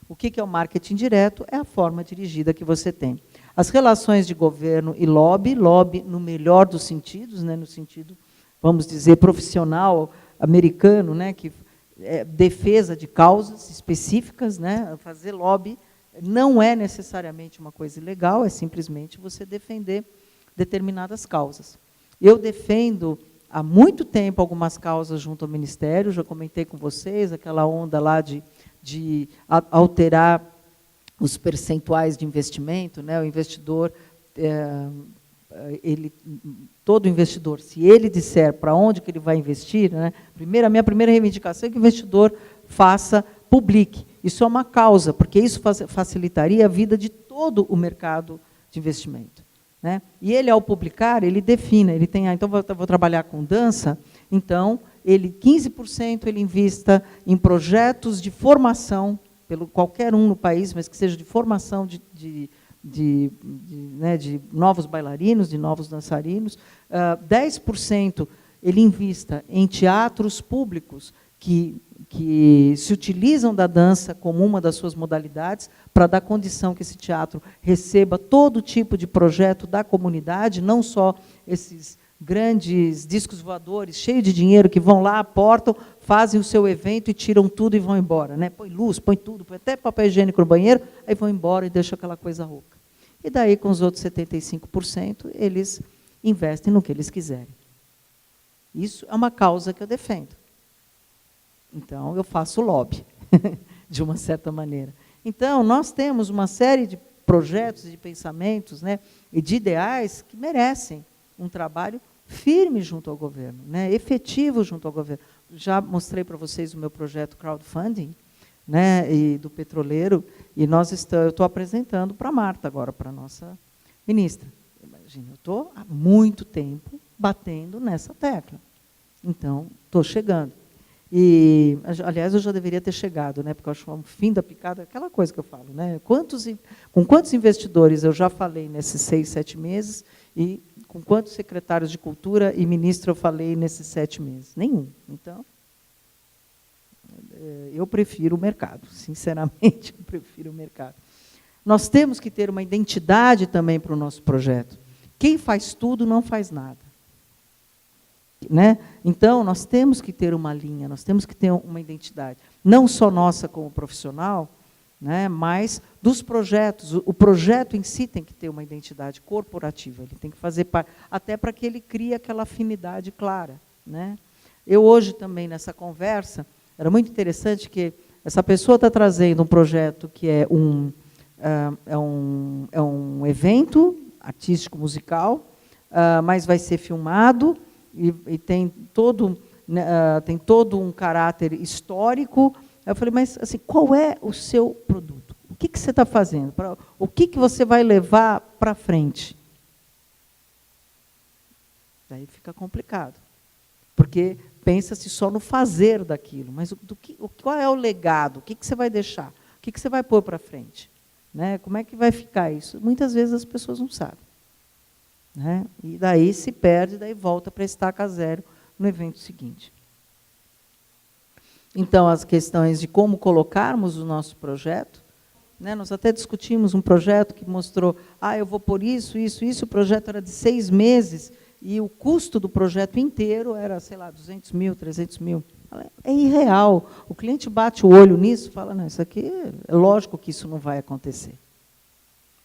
O que é o marketing direto? É a forma dirigida que você tem. As relações de governo e lobby no melhor dos sentidos, né, no sentido, vamos dizer, profissional americano, né, que é defesa de causas específicas, né, fazer lobby não é necessariamente uma coisa ilegal, é simplesmente você defender determinadas causas. Eu defendo há muito tempo algumas causas junto ao Ministério, já comentei com vocês, aquela onda lá de alterar os percentuais de investimento, né? O investidor, todo investidor, se ele disser para onde que ele vai investir, né? A minha primeira reivindicação é que o investidor publique. Isso é uma causa, porque isso facilitaria a vida de todo o mercado de investimento, né? E ele, ao publicar, ele define, ele tem, então vou trabalhar com dança, então, 15% ele invista em projetos de formação, pelo qualquer um no país, mas que seja de formação de novos bailarinos, de novos dançarinos, 10% ele invista em teatros públicos que se utilizam da dança como uma das suas modalidades, para dar condição que esse teatro receba todo tipo de projeto da comunidade, não só esses grandes discos voadores, cheios de dinheiro, que vão lá, aportam, fazem o seu evento e tiram tudo e vão embora, né? Põe luz, põe tudo, põe até papel higiênico no banheiro, aí vão embora e deixam aquela coisa rouca. E daí, com os outros 75%, eles investem no que eles quiserem. Isso é uma causa que eu defendo. Então, eu faço lobby, de uma certa maneira. Então, nós temos uma série de projetos, de pensamentos, né, e de ideais que merecem um trabalho firme junto ao governo, né, efetivo junto ao governo. Já mostrei para vocês o meu projeto crowdfunding, né, e do petroleiro, e eu estou apresentando para a Marta agora, para a nossa ministra. Imagina, eu estou há muito tempo batendo nessa tecla. Então, estou chegando. E, aliás, eu já deveria ter chegado, né, porque eu acho o fim da picada, aquela coisa que eu falo, né, com quantos investidores eu já falei nesses 6, 7 meses, e com quantos secretários de cultura e ministro eu falei nesses 7 meses? Nenhum. Então, eu prefiro o mercado, sinceramente, eu prefiro o mercado. Nós temos que ter uma identidade também para o nosso projeto. Quem faz tudo não faz nada. Né? Então, nós temos que ter uma linha, nós temos que ter uma identidade, não só nossa como profissional, né, mas dos projetos. O projeto em si tem que ter uma identidade corporativa, ele tem que fazer parte, até para que ele crie aquela afinidade clara. Né? Eu hoje também, nessa conversa, era muito interessante que essa pessoa está trazendo um projeto que é um evento artístico-musical, mas vai ser filmado, e tem todo um caráter histórico. Eu falei, mas assim, qual é o seu produto? O que você está fazendo? O que você vai levar para frente? Daí fica complicado, porque pensa-se só no fazer daquilo, mas qual é o legado? O que você vai deixar? O que você vai pôr para frente? Né? Como é que vai ficar isso? Muitas vezes as pessoas não sabem. Né? E daí se perde, daí volta para a estaca zero no evento seguinte. Então, as questões de como colocarmos o nosso projeto, né? Nós até discutimos um projeto que mostrou, eu vou por isso, o projeto era de 6 meses, e o custo do projeto inteiro era, sei lá, 200 mil, 300 mil. É irreal. O cliente bate o olho nisso e fala, não, isso aqui, é lógico que isso não vai acontecer.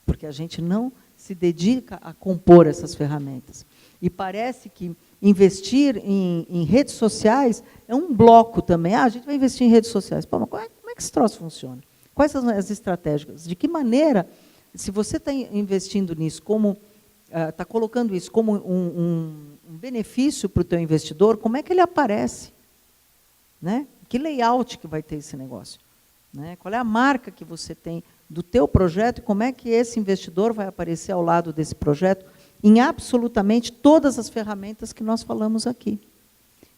Porque a gente não se dedica a compor essas ferramentas. E parece que investir em redes sociais é um bloco também. A gente vai investir em redes sociais. Pô, mas como é que esse troço funciona? Quais são as estratégias? De que maneira, se você está investindo nisso, está colocando isso como um benefício para o teu investidor, como é que ele aparece? Né? Que layout que vai ter esse negócio? Né? Qual é a marca que você tem do teu projeto e como é que esse investidor vai aparecer ao lado desse projeto em absolutamente todas as ferramentas que nós falamos aqui.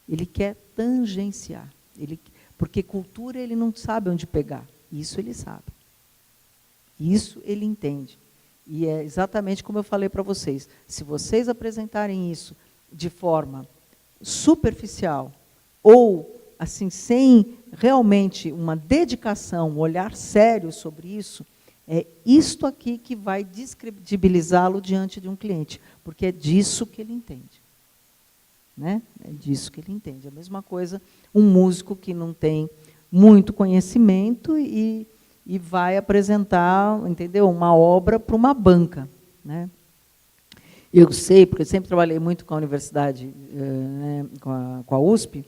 Ele quer tangenciar, porque cultura ele não sabe onde pegar, isso ele sabe. Isso ele entende. E é exatamente como eu falei para vocês, se vocês apresentarem isso de forma superficial ou assim sem realmente uma dedicação, um olhar sério sobre isso, é isto aqui que vai descredibilizá-lo diante de um cliente, porque é disso que ele entende. Né? É disso que ele entende. A mesma coisa, um músico que não tem muito conhecimento e vai apresentar, entendeu, uma obra para uma banca. Né? Eu sei, porque eu sempre trabalhei muito com a universidade, né, com a USP,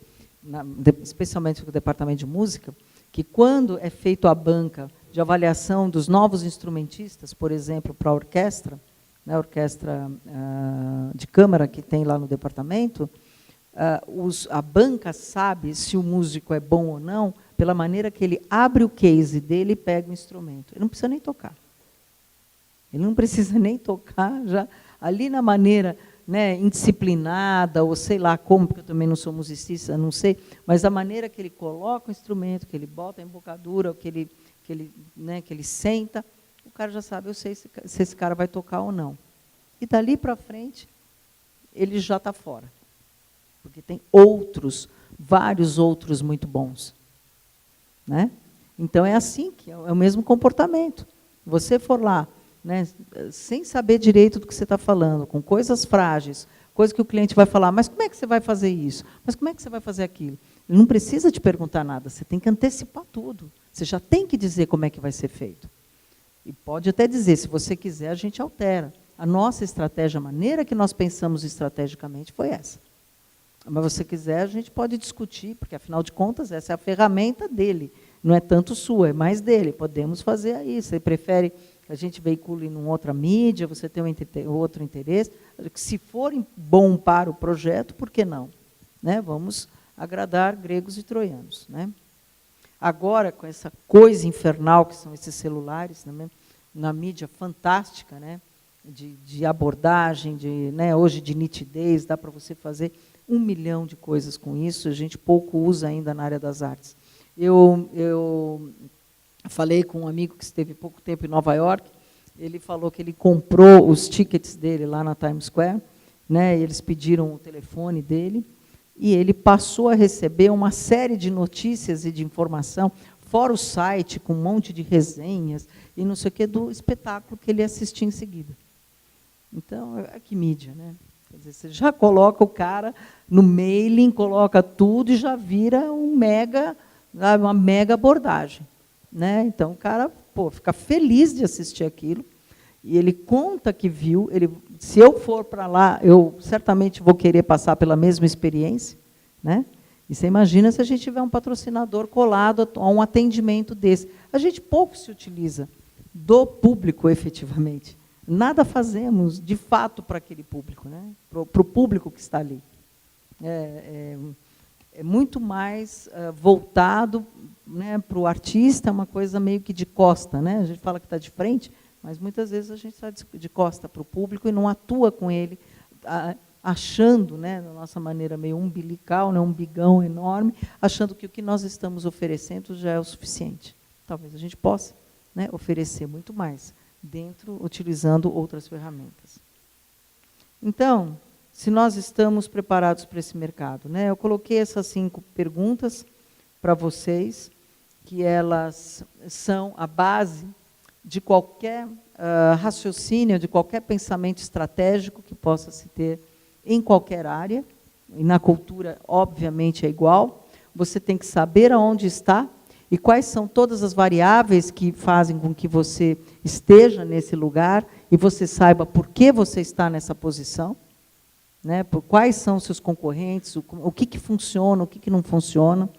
especialmente com o departamento de música, que quando é feito a banca de avaliação dos novos instrumentistas, por exemplo, para a orquestra, né, a orquestra de câmara que tem lá no departamento, a banca sabe se o músico é bom ou não pela maneira que ele abre o case dele e pega o instrumento. Ele não precisa nem tocar. Ele não precisa nem tocar, já ali na maneira, né, indisciplinada, ou sei lá como, porque eu também não sou musicista, não sei, mas a maneira que ele coloca o instrumento, que ele bota a embocadura, que ele senta, o cara já sabe, eu sei se esse cara vai tocar ou não. E dali para frente, ele já está fora. Porque tem vários outros muito bons. Né? Então, é assim, que é o mesmo comportamento. Você for lá, né, sem saber direito do que você está falando, com coisas frágeis, coisas que o cliente vai falar, mas como é que você vai fazer isso? Mas como é que você vai fazer aquilo? Ele não precisa te perguntar nada, você tem que antecipar tudo. Você já tem que dizer como é que vai ser feito. E pode até dizer, se você quiser, a gente altera. A nossa estratégia, a maneira que nós pensamos estrategicamente foi essa. Mas se você quiser, a gente pode discutir, porque, afinal de contas, essa é a ferramenta dele. Não é tanto sua, é mais dele. Podemos fazer aí. Você prefere que a gente veicule em outra mídia, você tem outro interesse. Se for bom para o projeto, por que não? Né? Vamos agradar gregos e troianos. Né? Agora, com essa coisa infernal que são esses celulares, né, na mídia fantástica, né, de abordagem, né, hoje de nitidez, dá para você fazer 1 milhão de coisas com isso, a gente pouco usa ainda na área das artes. Eu falei com um amigo que esteve pouco tempo em Nova York, ele falou que ele comprou os tickets dele lá na Times Square, né, e eles pediram o telefone dele, e ele passou a receber uma série de notícias e de informação, fora o site, com um monte de resenhas, e não sei o que, do espetáculo que ele assistia em seguida. Então, que mídia, né? Quer dizer, você já coloca o cara no mailing, coloca tudo e já vira uma mega abordagem. Né? Então, o cara fica feliz de assistir aquilo, e ele conta que viu, se eu for para lá, eu certamente vou querer passar pela mesma experiência. Né? E você imagina se a gente tiver um patrocinador colado a um atendimento desse. A gente pouco se utiliza do público, efetivamente. Nada fazemos, de fato, para aquele público, né? Para o público que está ali. É muito mais voltado, né, para o artista, uma coisa meio que de costa. Né? A gente fala que está de frente, mas muitas vezes a gente está de costa para o público e não atua com ele, achando, né, na nossa maneira meio umbilical, né, um bigão enorme, achando que o que nós estamos oferecendo já é o suficiente. Talvez a gente possa, né, oferecer muito mais, utilizando outras ferramentas. Então, se nós estamos preparados para esse mercado, né? Eu coloquei essas 5 perguntas para vocês, que elas são a base de qualquer raciocínio, de qualquer pensamento estratégico que possa se ter em qualquer área, e na cultura, obviamente, é igual. Você tem que saber aonde está, e quais são todas as variáveis que fazem com que você esteja nesse lugar e você saiba por que você está nessa posição, né? Quais são os seus concorrentes, o que funciona, o que não funciona.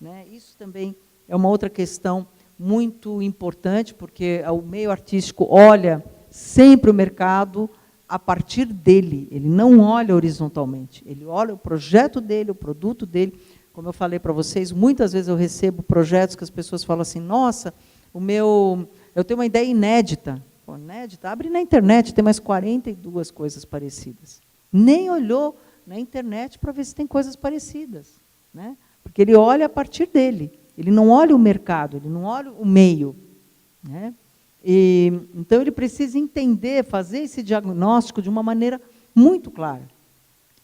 Né? Isso também é uma outra questão muito importante, porque o meio artístico olha sempre o mercado a partir dele, ele não olha horizontalmente, ele olha o projeto dele, o produto dele. Como eu falei para vocês, muitas vezes eu recebo projetos que as pessoas falam assim, nossa, eu tenho uma ideia inédita. Pô, inédita? Abre na internet, tem mais 42 coisas parecidas. Nem olhou na internet para ver se tem coisas parecidas. Né? Porque ele olha a partir dele, ele não olha o mercado, ele não olha o meio. Né? Então, ele precisa entender, fazer esse diagnóstico de uma maneira muito clara.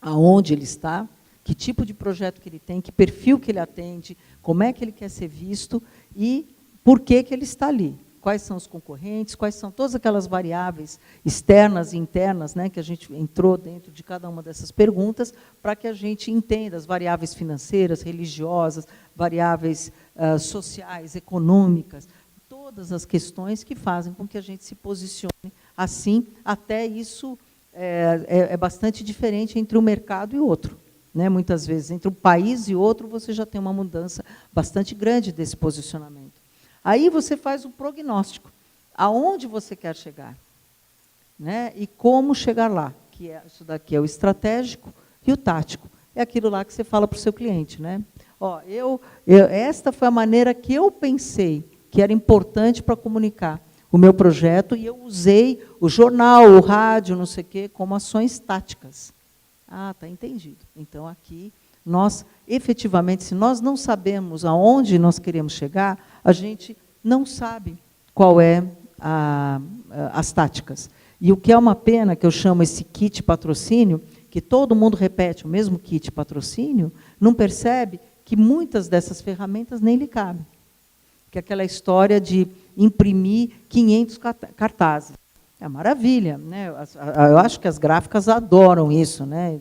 Aonde ele está, que tipo de projeto que ele tem, que perfil que ele atende, como é que ele quer ser visto e por que ele está ali. Quais são os concorrentes, quais são todas aquelas variáveis externas e internas, né, que a gente entrou dentro de cada uma dessas perguntas, para que a gente entenda as variáveis financeiras, religiosas, variáveis sociais, econômicas, todas as questões que fazem com que a gente se posicione assim. Até isso é bastante diferente entre um mercado e outro. Né? Muitas vezes, entre um país e outro, você já tem uma mudança bastante grande desse posicionamento. Aí você faz um prognóstico, aonde você quer chegar, né? E como chegar lá, que isso daqui é o estratégico e o tático. É aquilo lá que você fala para o seu cliente, né? Ó, esta foi a maneira que eu pensei que era importante para comunicar o meu projeto, e eu usei o jornal, o rádio, não sei o quê, como ações táticas. Ah, está entendido. Então, aqui, nós, efetivamente, se nós não sabemos aonde nós queremos chegar, a gente não sabe qual é as táticas. E o que é uma pena, que eu chamo esse kit patrocínio, que todo mundo repete o mesmo kit patrocínio, não percebe que muitas dessas ferramentas nem lhe cabem. Que é aquela história de imprimir 500 cartazes. É maravilha, né? Eu acho que as gráficas adoram isso, né?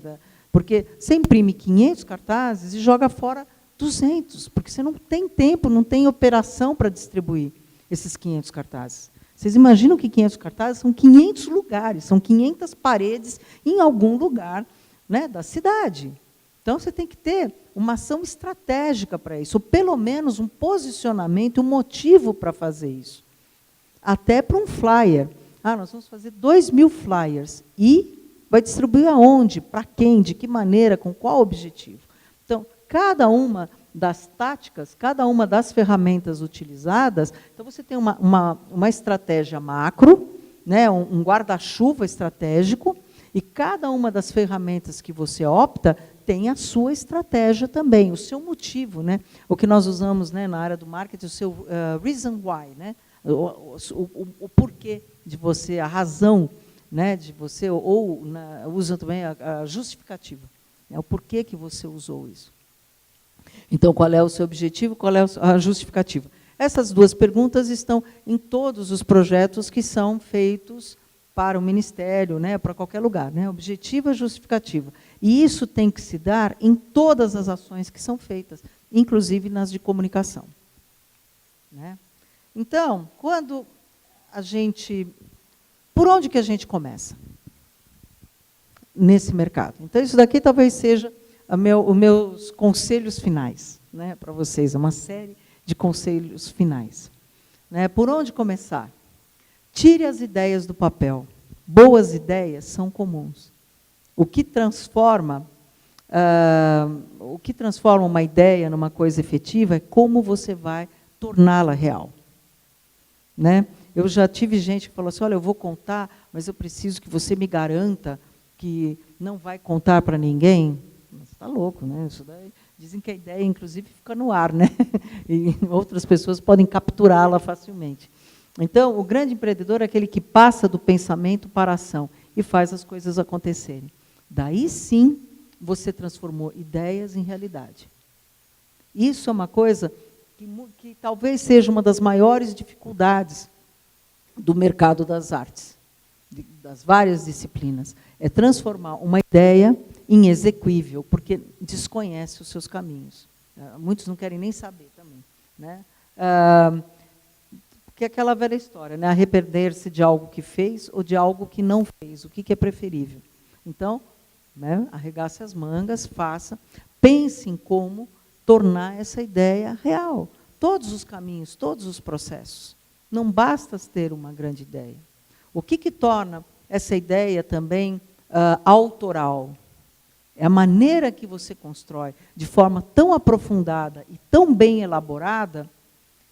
Porque você imprime 500 cartazes e joga fora 200, porque você não tem tempo, não tem operação para distribuir esses 500 cartazes. Vocês imaginam que 500 cartazes são 500 lugares, são 500 paredes em algum lugar, né, da cidade. Então, você tem que ter uma ação estratégica para isso, ou pelo menos um posicionamento, um motivo para fazer isso. Até para um flyer. Ah, nós vamos fazer 2.000 flyers. E vai distribuir aonde? Para quem? De que maneira? Com qual objetivo? Então, cada uma das táticas, cada uma das ferramentas utilizadas, então você tem uma estratégia macro, né, um guarda-chuva estratégico, e cada uma das ferramentas que você opta tem a sua estratégia também, o seu motivo, né? O que nós usamos, né, na área do marketing, o seu reason why, né? O porquê de você, a razão, né, de você, ou usam também a justificativa, né, o porquê que você usou isso. Então, qual é o seu objetivo, qual é a justificativa? Essas duas perguntas estão em todos os projetos que são feitos para o Ministério, né, para qualquer lugar, né, objetivo e justificativa. E isso tem que se dar em todas as ações que são feitas, inclusive nas de comunicação. Né? Então, quando a gente... Por onde que a gente começa? Nesse mercado. Então, isso daqui talvez seja os meus conselhos finais, né, para vocês, é uma série de conselhos finais. Né? Por onde começar? Tire as ideias do papel. Boas ideias são comuns. O que transforma uma ideia numa coisa efetiva é como você vai torná-la real. Né? Eu já tive gente que falou assim, olha, eu vou contar, mas eu preciso que você me garanta que não vai contar para ninguém. Você está louco, né? Isso daí, dizem que a ideia, inclusive, fica no ar, né? E outras pessoas podem capturá-la facilmente. Então, o grande empreendedor é aquele que passa do pensamento para a ação e faz as coisas acontecerem. Daí, sim, você transformou ideias em realidade. Isso é uma coisa que talvez seja uma das maiores dificuldades do mercado das artes, das várias disciplinas. É transformar uma ideia em execuível, porque desconhece os seus caminhos. Muitos não querem nem saber também. Né? Porque é aquela velha história, né? Arrepender-se de algo que fez ou de algo que não fez, o que é preferível. Então, né, arregace as mangas, faça, pense em como tornar essa ideia real. Todos os caminhos, todos os processos. Não basta ter uma grande ideia. O que torna essa ideia também autoral? É a maneira que você constrói de forma tão aprofundada e tão bem elaborada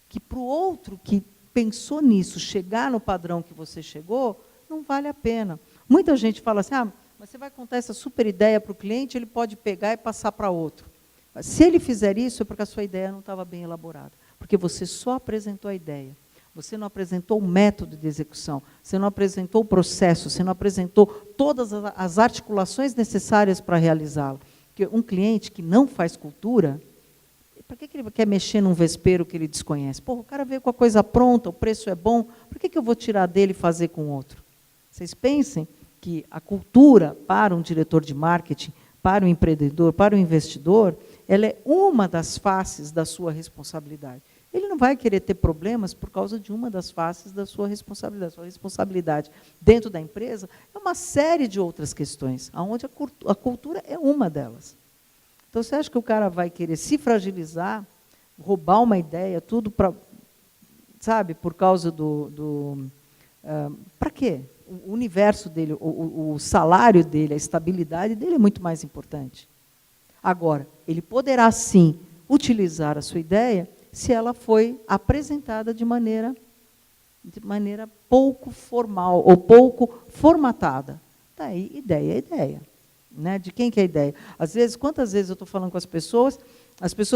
que para o outro que pensou nisso, chegar no padrão que você chegou, não vale a pena. Muita gente fala assim, mas você vai contar essa super ideia para o cliente, ele pode pegar e passar para outro. Se ele fizer isso, é porque a sua ideia não estava bem elaborada. Porque você só apresentou a ideia. Você não apresentou o método de execução, você não apresentou o processo, você não apresentou todas as articulações necessárias para realizá-lo. Porque um cliente que não faz cultura, para que ele quer mexer num vespeiro que ele desconhece? Pô, o cara veio com a coisa pronta, o preço é bom, por que eu vou tirar dele e fazer com outro? Vocês pensem que a cultura para um diretor de marketing, para o empreendedor, para o investidor, ela é uma das faces da sua responsabilidade. Ele não vai querer ter problemas por causa de uma das faces da sua responsabilidade. Sua responsabilidade dentro da empresa é uma série de outras questões, onde a cultura é uma delas. Então, você acha que o cara vai querer se fragilizar, roubar uma ideia, tudo para, sabe, por causa para quê? O universo dele, o salário dele, a estabilidade dele é muito mais importante. Agora, ele poderá, sim, utilizar a sua ideia se ela foi apresentada de maneira pouco formal ou pouco formatada. Daí, ideia é ideia. Né? De quem que é a ideia? Às vezes, quantas vezes eu estou falando com as pessoas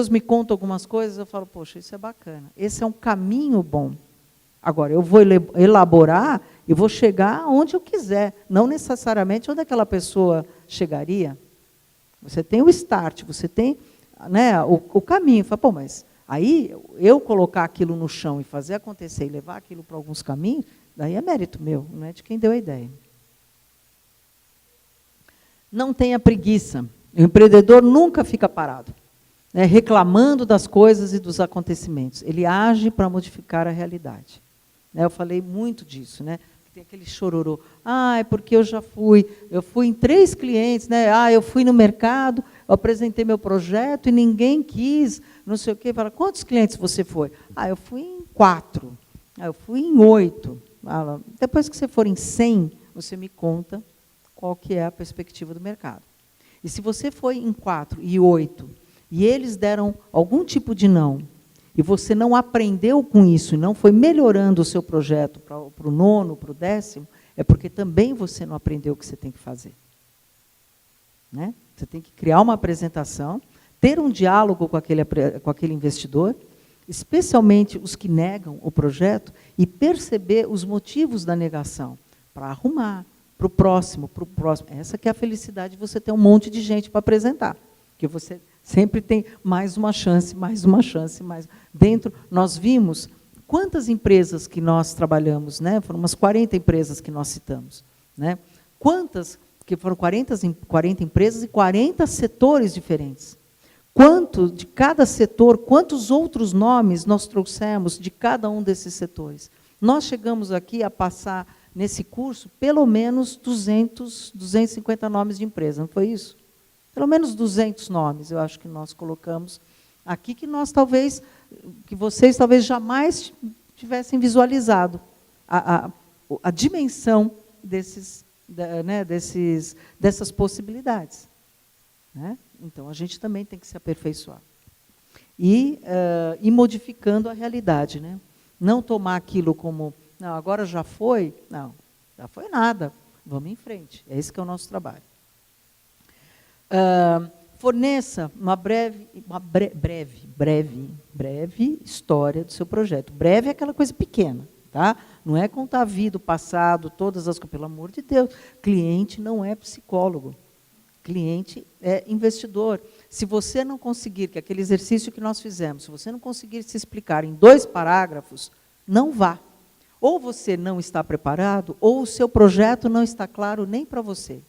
me contam algumas coisas, eu falo, poxa, isso é bacana, esse é um caminho bom. Agora, eu vou elaborar e vou chegar onde eu quiser, não necessariamente onde aquela pessoa chegaria. Você tem o start, você tem, né, o caminho. Fala, pô, mas aí eu colocar aquilo no chão e fazer acontecer e levar aquilo para alguns caminhos, daí é mérito meu, não é de quem deu a ideia. Não tenha preguiça. O empreendedor nunca fica parado, né, reclamando das coisas e dos acontecimentos. Ele age para modificar a realidade. Né, eu falei muito disso, né? Tem aquele chororô. É porque eu fui em 3 clientes, né? Eu fui no mercado, eu apresentei meu projeto e ninguém quis, não sei o quê. Fala, quantos clientes você foi? Eu fui em 4. Eu fui em 8. Depois que você for em 100, você me conta qual que é a perspectiva do mercado. E se você foi em 4 e 8, e eles deram algum tipo de não, e você não aprendeu com isso, e não foi melhorando o seu projeto para o 9º, para o 10º, é porque também você não aprendeu o que você tem que fazer. Né? Você tem que criar uma apresentação, ter um diálogo com aquele investidor, especialmente os que negam o projeto, e perceber os motivos da negação, para arrumar, para o próximo. Essa que é a felicidade de você ter um monte de gente para apresentar, porque você sempre tem mais uma chance. Dentro, nós vimos quantas empresas que nós trabalhamos, né? Foram umas 40 empresas que nós citamos. Né? Quantas, que foram 40 empresas e 40 setores diferentes. Quanto de cada setor, quantos outros nomes nós trouxemos de cada um desses setores? Nós chegamos aqui a passar, nesse curso, pelo menos 250 nomes de empresa, não foi isso? Pelo menos 200 nomes, eu acho que nós colocamos aqui, que vocês talvez jamais tivessem visualizado a dimensão dessas possibilidades. Né? Então, a gente também tem que se aperfeiçoar. E ir modificando a realidade. Né? Não tomar aquilo como, não, agora já foi, não, já foi nada, vamos em frente. É esse que é o nosso trabalho. Forneça uma breve história do seu projeto. Breve é aquela coisa pequena, tá? Não é contar a vida, o passado, todas as coisas. Pelo amor de Deus, cliente não é psicólogo. Cliente é investidor. Se você não conseguir, que é aquele exercício que nós fizemos, se você não conseguir se explicar em 2 parágrafos, não vá. Ou você não está preparado, ou o seu projeto não está claro nem para você.